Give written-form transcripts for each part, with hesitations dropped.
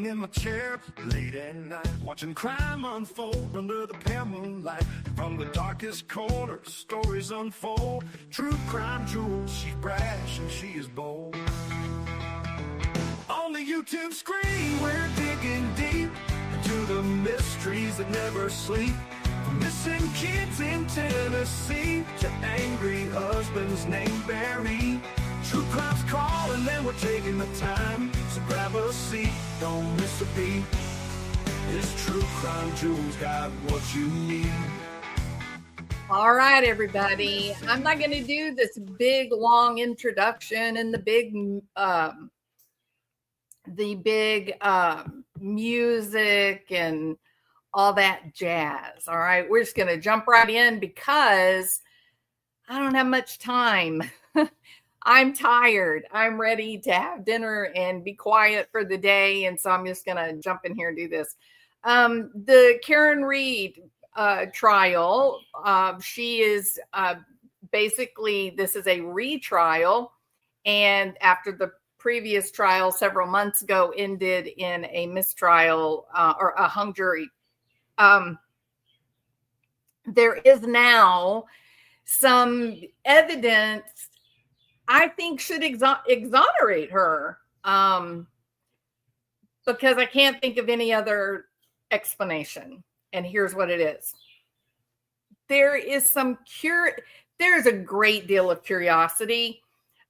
in my chair late at night, watching crime unfold under the pale moonlight. From the darkest corners, stories unfold. True crime jewels, she's brash and she is bold. On the YouTube screen, we're digging deep into the mysteries that never sleep. From missing kids in Tennessee to angry husbands named Barry. True crime's calling and we're taking the time. So grab a seat, don't miss a beat. This True Crime Jewels got what you need. All right, everybody. I'm not going to do this big, long introduction and the big music and all that jazz. All right, we're just going to jump right in because I don't have much time. I'm tired. I'm ready to have dinner and be quiet for the day. And so I'm just going to jump in here and do this. The Karen Reed trial, she is basically, this is a retrial. And after the previous trial several months ago ended in a mistrial or a hung jury, there is now some evidence I think should exonerate her, because I can't think of any other explanation. And here's what it is. There's a great deal of curiosity.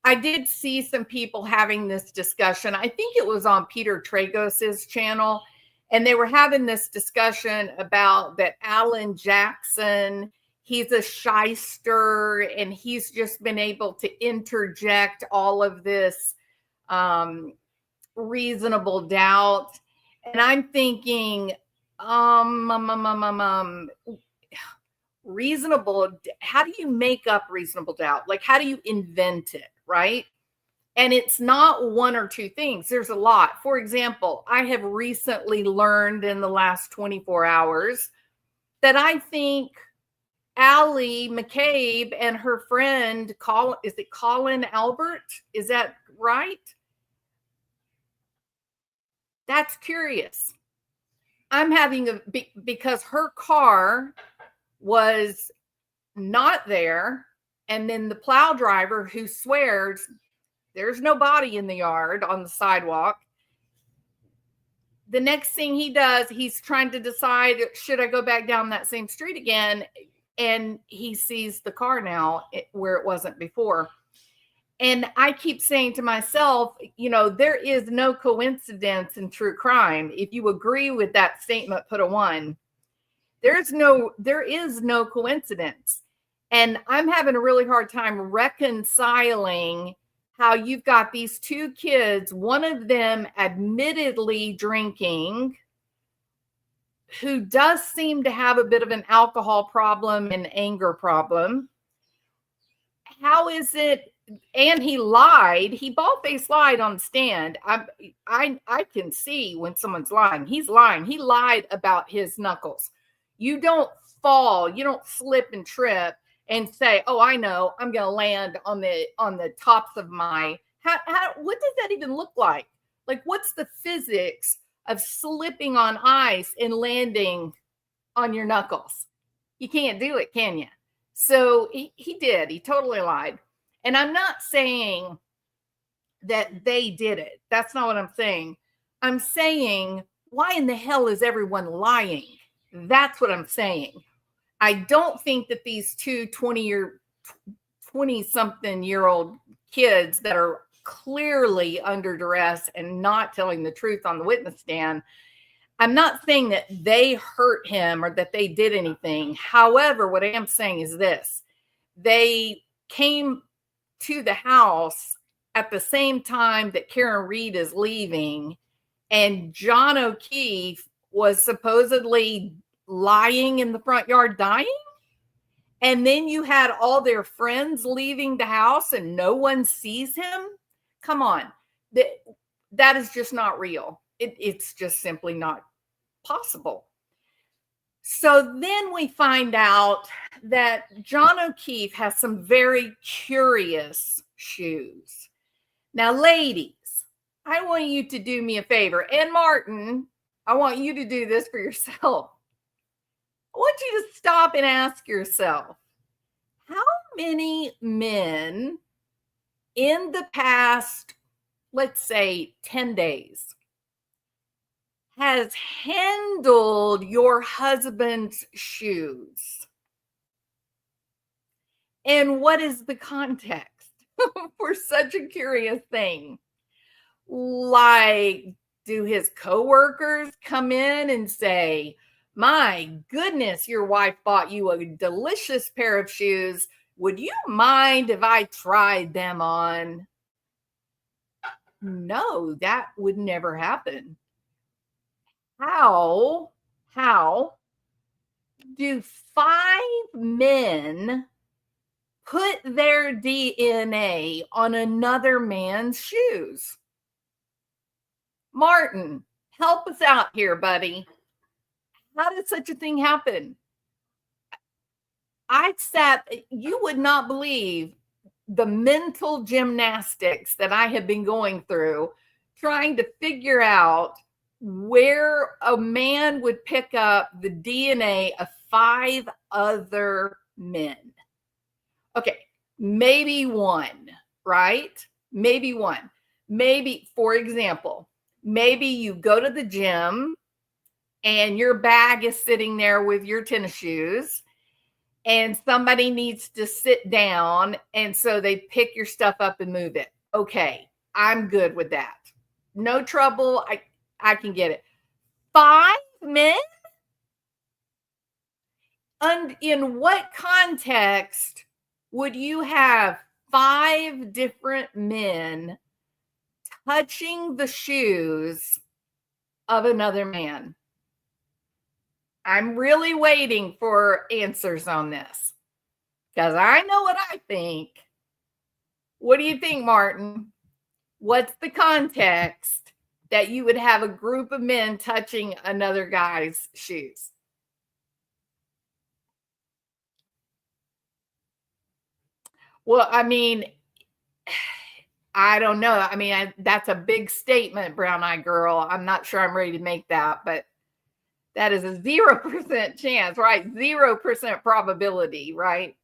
I did see some people having this discussion. I think it was on Peter Tragos's channel, and they were having this discussion about that Alan Jackson, he's a shyster, and he's just been able to interject all of this reasonable doubt. And I'm thinking, reasonable, how do you make up reasonable doubt? Like, how do you invent it, right? And it's not one or two things. There's a lot. For example, I have recently learned in the last 24 hours that I think Allie McCabe and her friend, Colin Albert? Is that right? That's curious. I'm having because her car was not there. And then the plow driver who swears there's no body in the yard on the sidewalk. The next thing he does, he's trying to decide, should I go back down that same street again? And he sees the car now where it wasn't before. And I keep saying to myself, there is no coincidence in true crime. If you agree with that statement, put a 1. There is no coincidence. And I'm having a really hard time reconciling how you've got these two kids, one of them admittedly drinking, who does seem to have a bit of an alcohol problem and anger problem. How is it? And he lied. He bald-faced lied on the stand. I can see when someone's lying. He's lying. He lied about his knuckles. You don't fall. You don't slip and trip and say, "Oh, I know. I'm going to land on the tops of my." What does that even look like? Like, what's the physics of slipping on ice and landing on your knuckles? You can't do it, can you? So he did. He totally lied. And I'm not saying that they did it. That's not what I'm saying. I'm saying, why in the hell is everyone lying? That's what I'm saying. I don't think that these two 20-something-year-old kids that are clearly under duress and not telling the truth on the witness stand, I'm not saying that they hurt him or that they did anything. However, what I am saying is this. They came to the house at the same time that Karen Reed is leaving, and John O'Keefe was supposedly lying in the front yard dying. And then you had all their friends leaving the house and no one sees him. Come on. That is just not real. It's just simply not possible. So then we find out that John O'Keefe has some very curious shoes. Now, ladies, I want you to do me a favor. And Martin, I want you to do this for yourself. I want you to stop and ask yourself, how many men in the past, let's say 10 days, has handled your husband's shoes? And what is the context for such a curious thing? Like, do his coworkers come in and say, my goodness, your wife bought you a delicious pair of shoes. Would you mind if I tried them on? No, that would never happen. How do 5 men put their DNA on another man's shoes? Martin, help us out here, buddy. How did such a thing happen? You would not believe the mental gymnastics that I have been going through trying to figure out where a man would pick up the DNA of 5 other men. Okay, maybe one, right? Maybe one. Maybe, for example, maybe you go to the gym and your bag is sitting there with your tennis shoes and somebody needs to sit down. And so they pick your stuff up and move it. Okay, I'm good with that. No trouble. I can get it. 5 men? And in what context would you have 5 different men touching the shoes of another man? I'm really waiting for answers on this because I know what I think. What do you think, Martin? What's the context that you would have a group of men touching another guy's shoes? Well, I mean, I don't know. I mean, that's a big statement, brown eyed girl. I'm not sure I'm ready to make that, but that is a 0% chance, right? 0% probability, right?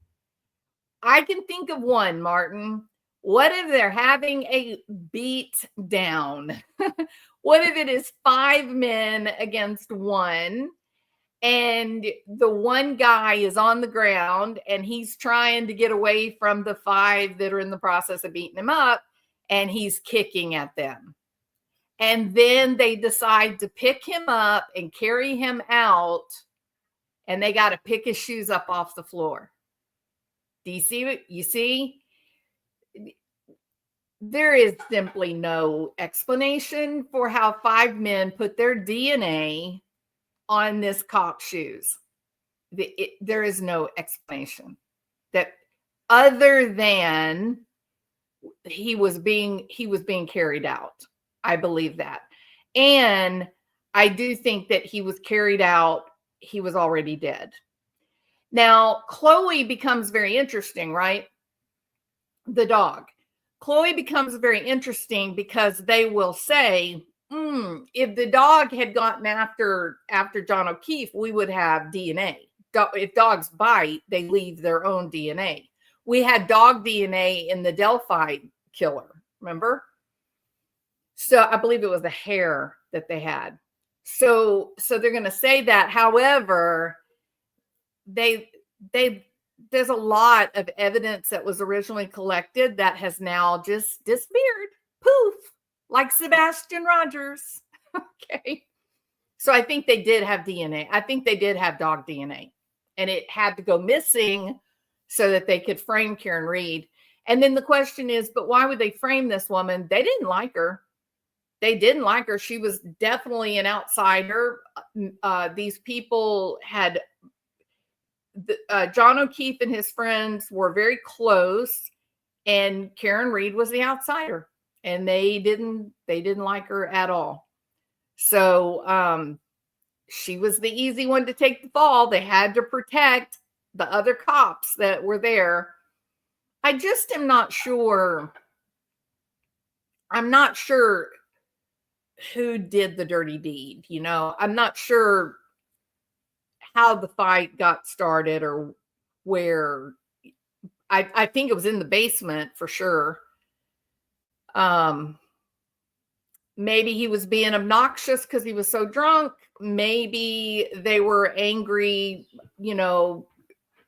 I can think of one, Martin. What if they're having a beat down? What if it is 5 men against one? And the one guy is on the ground and he's trying to get away from the 5 that are in the process of beating him up, and he's kicking at them. And then they decide to pick him up and carry him out, and they got to pick his shoes up off the floor. Do you see what you see? There is simply no explanation for how 5 men put their DNA on this cop's shoes. There is no explanation that other than he was being carried out. I believe that. And I do think that he was carried out. He was already dead. Now, Chloe becomes very interesting, right? The dog. Chloe becomes very interesting because they will say, if the dog had gotten after John O'Keefe, we would have DNA. If dogs bite, they leave their own DNA. We had dog DNA in the Delphi killer, remember? So I believe it was the hair that they had. So they're going to say that. However, there's a lot of evidence that was originally collected that has now just disappeared. Poof. Like Sebastian Rogers. Okay. So I think they did have DNA. I think they did have dog DNA. And it had to go missing so that they could frame Karen Reed. And then the question is, but why would they frame this woman? They didn't like her. They didn't like her. She was definitely an outsider. These people had John O'Keefe and his friends were very close, and Karen Reed was the outsider, and they didn't like her at all. So she was the easy one to take the fall. They had to protect the other cops that were there. I just am not sure. I'm not sure who did the dirty deed. You know, I'm not sure how the fight got started or where. I think it was in the basement for sure. Maybe he was being obnoxious because he was so drunk. Maybe they were angry, you know,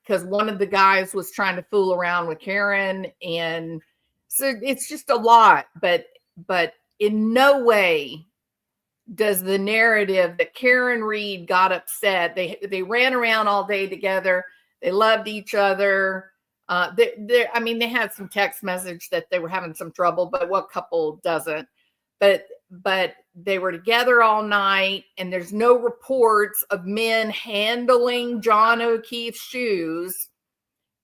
because one of the guys was trying to fool around with Karen. And so it's just a lot, but in no way does the narrative that Karen Reed got upset. They ran around all day together. They loved each other. I mean, they had some text message that they were having some trouble, but what couple doesn't? But they were together all night, and there's no reports of men handling John O'Keefe's shoes.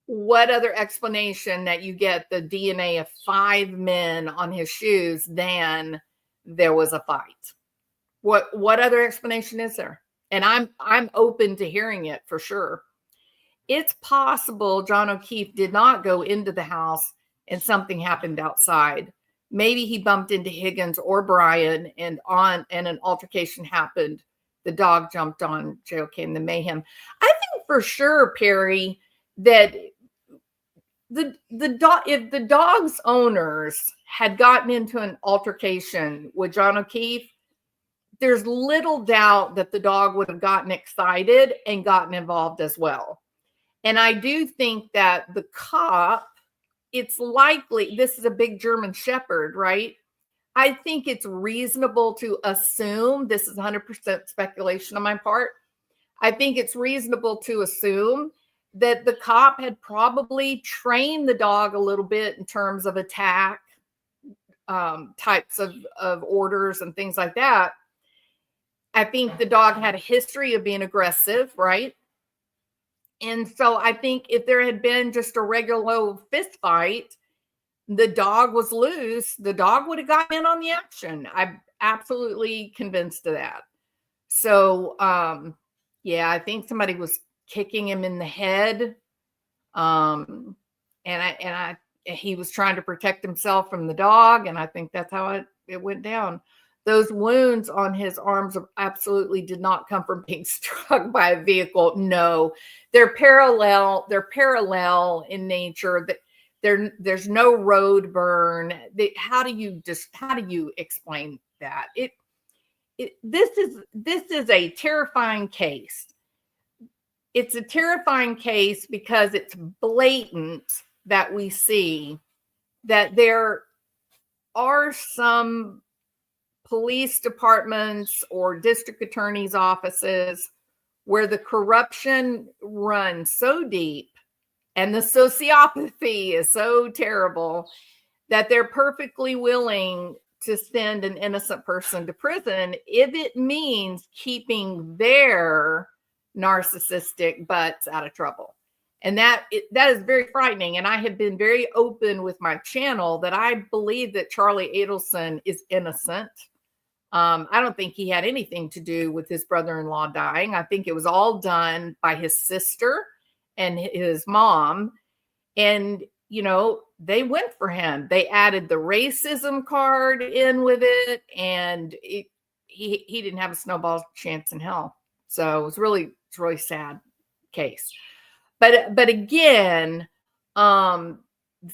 What other explanation that you get the DNA of 5 men on his shoes than there was a fight? What other explanation is there? And I'm open to hearing it for sure. It's possible John O'Keefe did not go into the house and something happened outside. Maybe he bumped into Higgins or Brian and an altercation happened. The dog jumped on JOK and the mayhem. I think for sure, Perry, that if the dog's owners had gotten into an altercation with John O'Keefe, there's little doubt that the dog would have gotten excited and gotten involved as well. And I do think that the cop, it's likely, this is a big German Shepherd, right? I think it's reasonable to assume, this is 100% speculation on my part, I think it's reasonable to assume that the cop had probably trained the dog a little bit in terms of attack types of orders and things like that. I think the dog had a history of being aggressive, right? And so I think if there had been just a regular fist fight, the dog was loose, the dog would have gotten in on the action. I'm absolutely convinced of that. So, yeah, I think somebody was kicking him in the head. And he was trying to protect himself from the dog. And I think that's how it went down. Those wounds on his arms absolutely did not come from being struck by a vehicle. No, they're parallel. They're parallel in nature. That there's no road burn. How do you explain that? This is a terrifying case. It's a terrifying case because it's blatant that we see that there are some police departments or district attorneys' offices where the corruption runs so deep and the sociopathy is so terrible that they're perfectly willing to send an innocent person to prison if it means keeping their narcissistic butts out of trouble. And that is very frightening. And I have been very open with my channel that I believe that Charlie Adelson is innocent. I don't think he had anything to do with his brother-in-law dying. I think it was all done by his sister and his mom. And, you know, they went for him. They added the racism card in with it. And he didn't have a snowball's chance in hell. So it's really sad case. But again,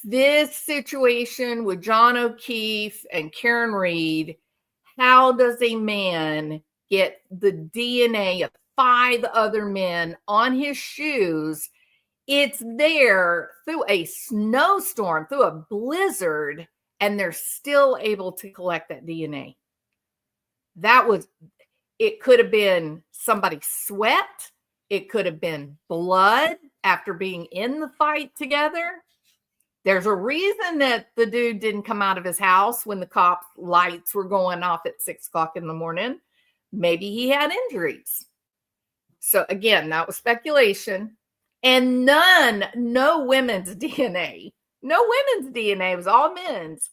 this situation with John O'Keefe and Karen Reed, how does a man get the DNA of 5 other men on his shoes? It's there through a snowstorm, through a blizzard, and they're still able to collect that DNA. It could have been somebody's sweat. It could have been blood after being in the fight together. There's a reason that the dude didn't come out of his house when the cops' lights were going off at 6 o'clock in the morning. Maybe he had injuries. So again, that was speculation. And no women's DNA. No women's DNA. It was all men's.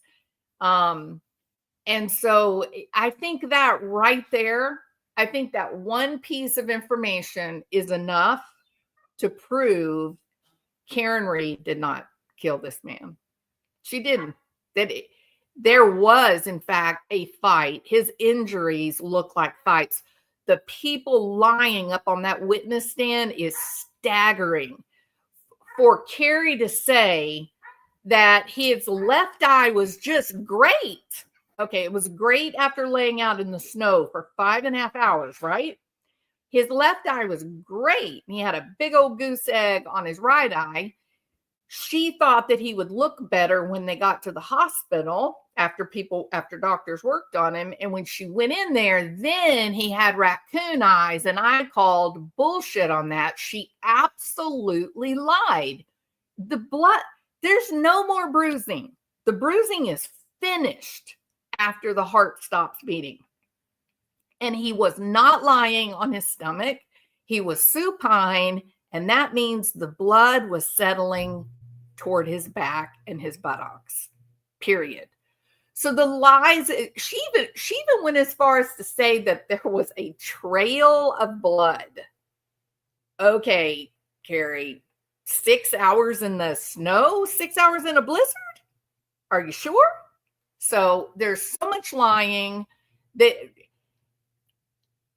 And so I think that right there, I think that one piece of information is enough to prove Karen Reed did not kill this man. She didn't. There was, in fact, a fight. His injuries look like fights. The people lying up on that witness stand is staggering. For Carrie to say that his left eye was just great. Okay, it was great after laying out in the snow for 5.5 hours, right? His left eye was great. He had a big old goose egg on his right eye. She thought that he would look better when they got to the hospital after doctors worked on him. And when she went in there, then he had raccoon eyes. And I called bullshit on that. She absolutely lied. The blood, there's no more bruising. The bruising is finished after the heart stops beating. And he was not lying on his stomach. He was supine. And that means the blood was settling toward his back and his buttocks, period. So the lies, she even went as far as to say that there was a trail of blood. Okay, Carrie, 6 hours in the snow, 6 hours in a blizzard? Are you sure? So there's so much lying that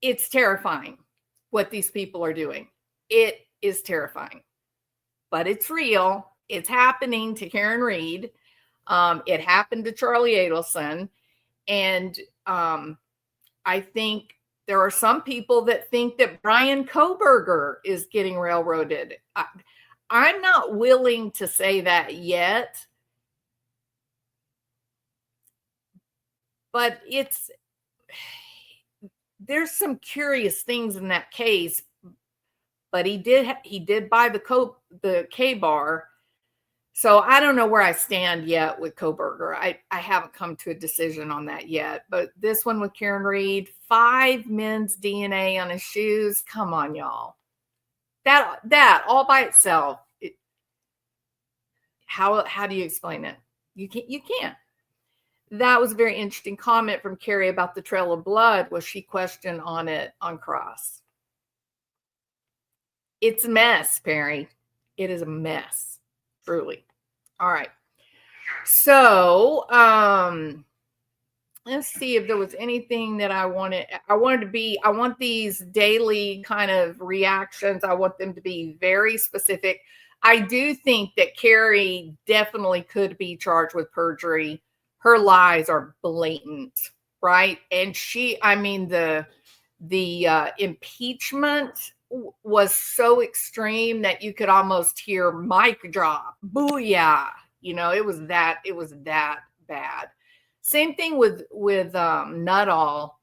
it's terrifying what these people are doing. It is terrifying, but it's real. It's happening to Karen Reed. It happened to Charlie Adelson. And I think there are some people that think that Brian Kohberger is getting railroaded. I'm not willing to say that yet. But there's some curious things in that case. But he did buy the K-bar. So I don't know where I stand yet with Kohberger. I haven't come to a decision on that yet. But this one with Karen Reed, 5 men's DNA on his shoes. Come on, y'all. That all by itself. How do you explain it? You can't. That was a very interesting comment from Carrie about the trail of blood. Was she questioned on it on cross? It's a mess, Perry. It is a mess. Truly. All right. So, let's see if there was anything that I want these daily kind of reactions. I want them to be very specific. I do think that Carrie definitely could be charged with perjury. Her lies are blatant, right? And the impeachment was so extreme that you could almost hear mic drop, booyah. It was that bad. Same thing with Nuttall.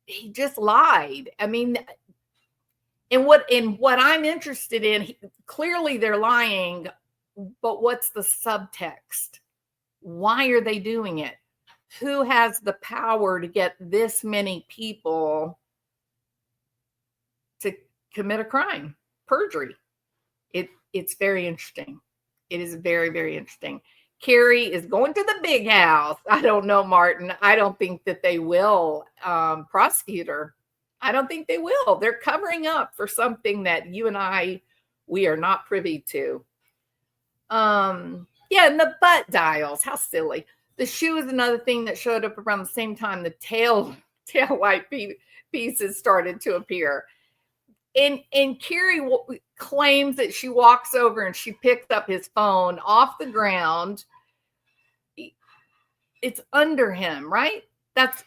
He just lied. And what I'm interested in, clearly they're lying, but what's the subtext? Why are they doing it? Who has the power to get this many people to commit a crime? Perjury. It's very interesting. It is very, very interesting. Carrie is going to the big house. I don't know, Martin. I don't think that they will prosecute her. I don't think they will. They're covering up for something that you and we are not privy to. Yeah, and the butt dials. How silly. The shoe is another thing that showed up around the same time the tail light pieces started to appear. And Carrie claims that she walks over and she picks up his phone off the ground. It's under him, right? That's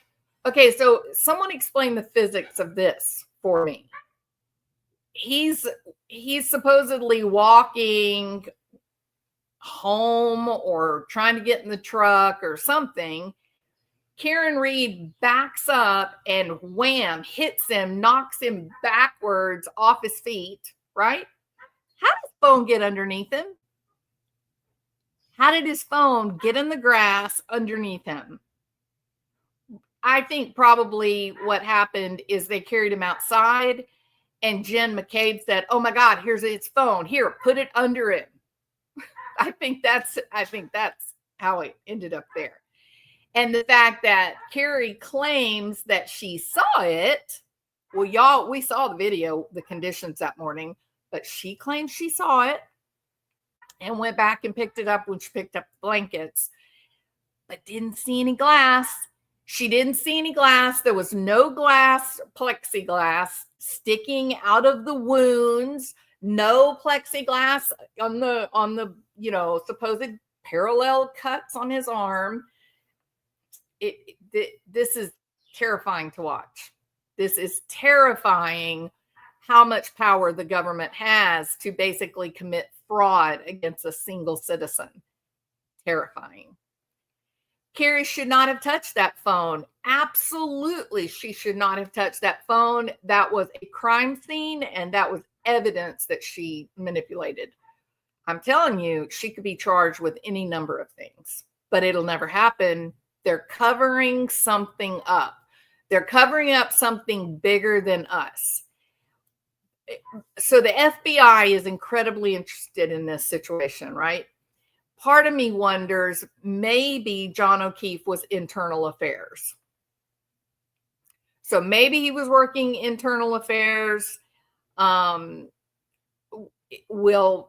okay. So someone explain the physics of this for me. He's supposedly walking home or trying to get in the truck or something. Karen Reed backs up and wham, hits him, knocks him backwards off his feet, right? How did his phone get underneath him? How did his phone get in the grass underneath him? I think probably what happened is they carried him outside and Jen McCabe said, "Oh my God, here's his phone. Here, put it under him." I think that's how it ended up there. And the fact that Carrie claims that she saw it, well, y'all, we saw the video, the conditions that morning, but she claims she saw it and went back and picked it up when she picked up the blankets. but didn't see any glass. She didn't see any glass. There was no glass, plexiglass sticking out of the wounds. No plexiglass on the supposed parallel cuts on his arm. This is terrifying to watch. This is terrifying how much power the government has to basically commit fraud against a single citizen. Terrifying. Carrie should not have touched that phone. Absolutely, she should not have touched that phone. That was a crime scene, and that was evidence that she manipulated. I'm telling you, she could be charged with any number of things, but it'll never happen. They're covering something up. They're covering up something bigger than us. So the FBI is incredibly interested in this situation, right? Part of me wonders, maybe John O'Keefe was internal affairs. So maybe he was working internal affairs. We'll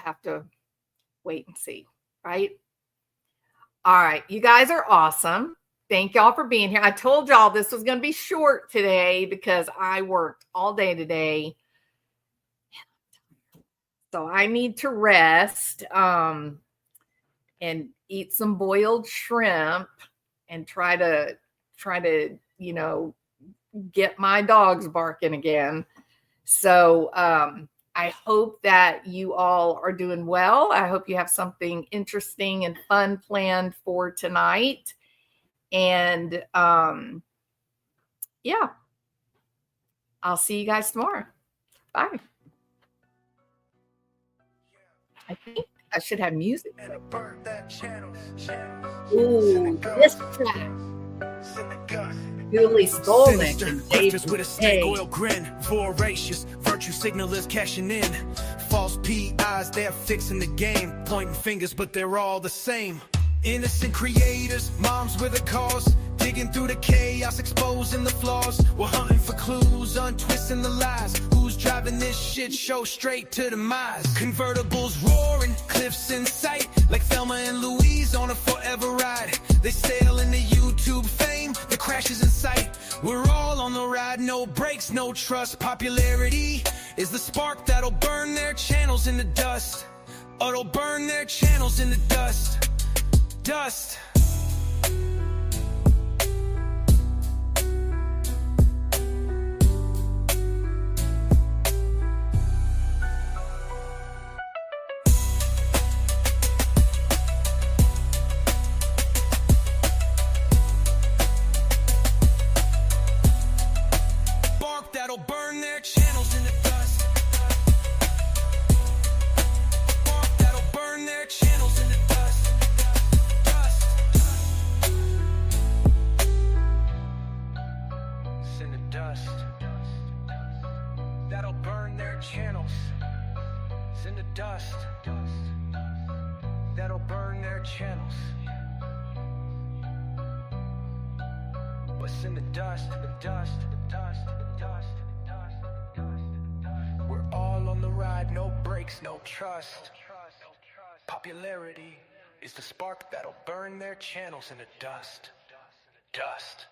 have to wait and see, right? All right, you guys are awesome. Thank y'all for being here. I told y'all this was going to be short today because I worked all day today. So I need to rest and eat some boiled shrimp and try to get my dogs barking again. So I hope that you all are doing well. I hope you have something interesting and fun planned for tonight. And yeah, I'll see you guys tomorrow. Bye. I think I should have music. Ooh, this track. Julie Skolnick and David with a snake oil grin, voracious virtue signalers cashing in. False PIs, they're fixing the game, pointing fingers, but they're all the same. Innocent creators, moms with a cause, digging through the chaos, exposing the flaws. We're hunting for clues, untwisting the lies. Who's driving this shit show straight to demise? Convertibles roaring, cliffs in sight, like Thelma and Louise on a forever ride. They sail into YouTube fame, the crash is in sight. We're all on the ride, no brakes, no trust. Popularity is the spark that'll burn their channels into dust. Or it'll burn their channels into dust. Dust. Spark that'll burn their channels into dust. Spark that'll burn their channels into dust. That'll burn their channels. It's in the dust. That'll burn their channels. What's in the dust? The dust. The dust. The dust. The dust. The dust. We're all on the ride. No brakes. No trust. Popularity is the spark that'll burn their channels in the dust. Dust.